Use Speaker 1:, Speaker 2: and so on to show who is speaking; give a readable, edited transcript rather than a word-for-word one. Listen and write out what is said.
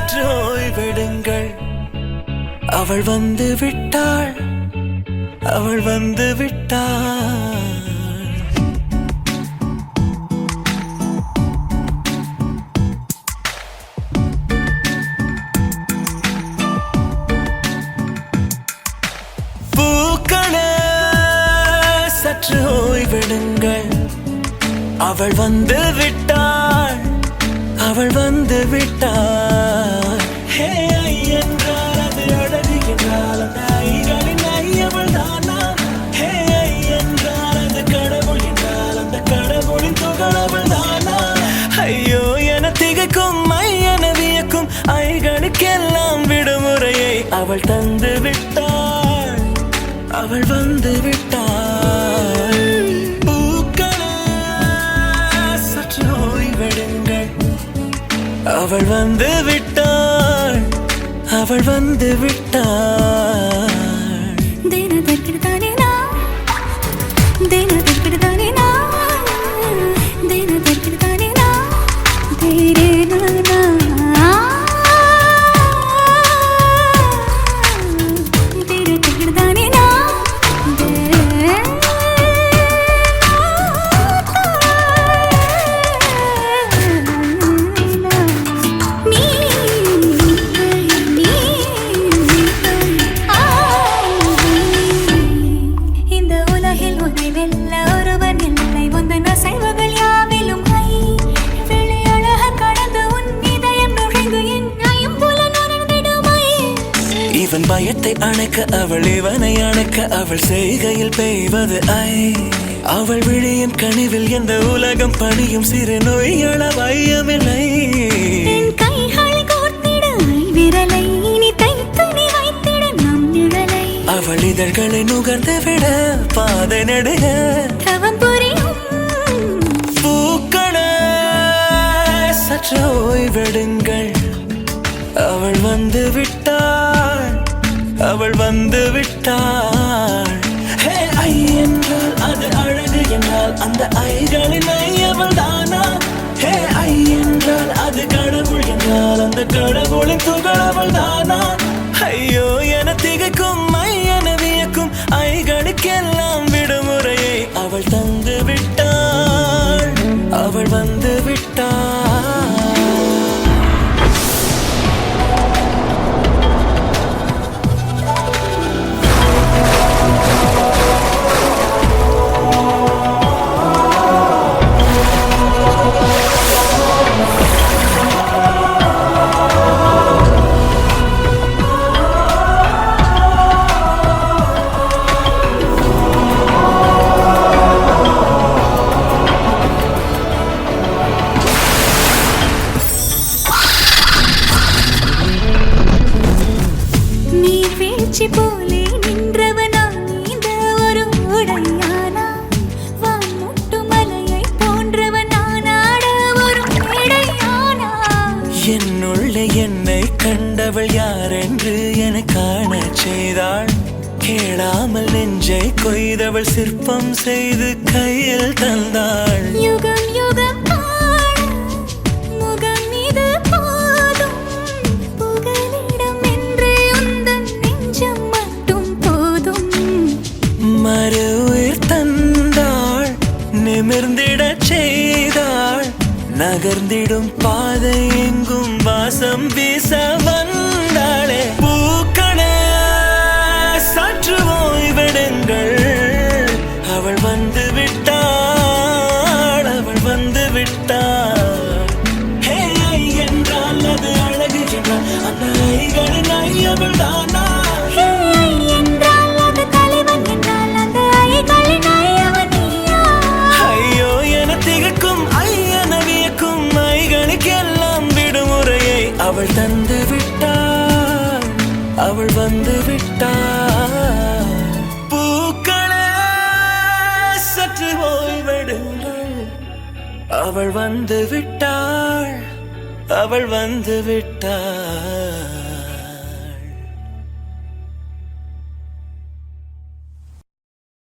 Speaker 1: சற்று ஓய்வெடுங்கள். அவள் வந்து விட்டாள், அவள் வந்து விட்டாள். பூக்களே சற்று ஓய்வெடுங்கள். அவள் வந்து விட்டாள், அவள் வந்து விட்டாள். ஹே ஐ என்றால் அது அழகு என்றால் அந்த ஐகளின் ஐ அவள் தானா? ஹே ஐ என்றால் அது கடவுள் என்றால் அந்த கடவுளின் துகள் அவள் தானா? ஐயோ என திகைக்கும் ஐ என வியக்கும் ஐகளுக்கெல்லாம் விடுமுறையை அவள் தந்து விட்டாள், அவள் வந்து விட்டாள். அவள் வந்து விட்டாள், அவள் வந்து விட்டாள். இவன் பயத்தை அணைக்க அவள் இவனை அணைக்க அவள் செய்கையில் பெய்வது ஐ. அவள் விழியின் கனிவில் எந்த உலகம் பணியும் சிறு நோய்கள வையமில்லை. அவள் இதழ்களை நுகர்ந்து விட பாதை நடுக பூக்களே சற்று ஓய்வெடுங்கள். அவள் வந்து விட்டாள், அவள் வந்து விட்டாள். ஹே ஐ என்றால் அது அழகு என்றால் அந்த ஐகளின் ஐ அவள் தானா? ஹே ஐ என்றால் அது கடவுள் என்றால் அந்த கடவுளின் துகள் அவள் தானா? ஐயோ என திகைக்கும் ஐ என வியக்கும் ஐகளுக்கெல்லாம் விடுமுறையை அவள் தந்து விட்டாள், அவள் வந்து விட்டாள். போலே நின்றவனா இந்த ஒரு உடையானா? வான் முட்டு மலையை போன்றவனானாட ஒரு மேடையானா? என்னுள்ள என்னை கண்டவள் யாரென்று என காண செய்தாள். கேளாமல் நெஞ்சை கொய்தவள் சிற்பம் செய்து கையில் தந்தாள். யுகம் யுகம் நிமிர்ந்திடச் செய்தாள். நகர்ந்திடும் பாதை எங்கும் வாசம் வீச வந்தாளே. பூக்களே சற்று ஓய்வெடுங்கள். அவள் வந்து விட்டாள், அவள் வந்து விட்டாள். ஹே ஐ என்றால் அது அழகு என்றால் அந்த ஐகளின் ஐ அவள் தானா? அவள் தந்து விட்டாள், அவள் வந்து விட்டாள். பூக்களே சற்று ஓய்வெடுங்கள். அவள் வந்து விட்டாள், அவள் வந்து விட்டாள்.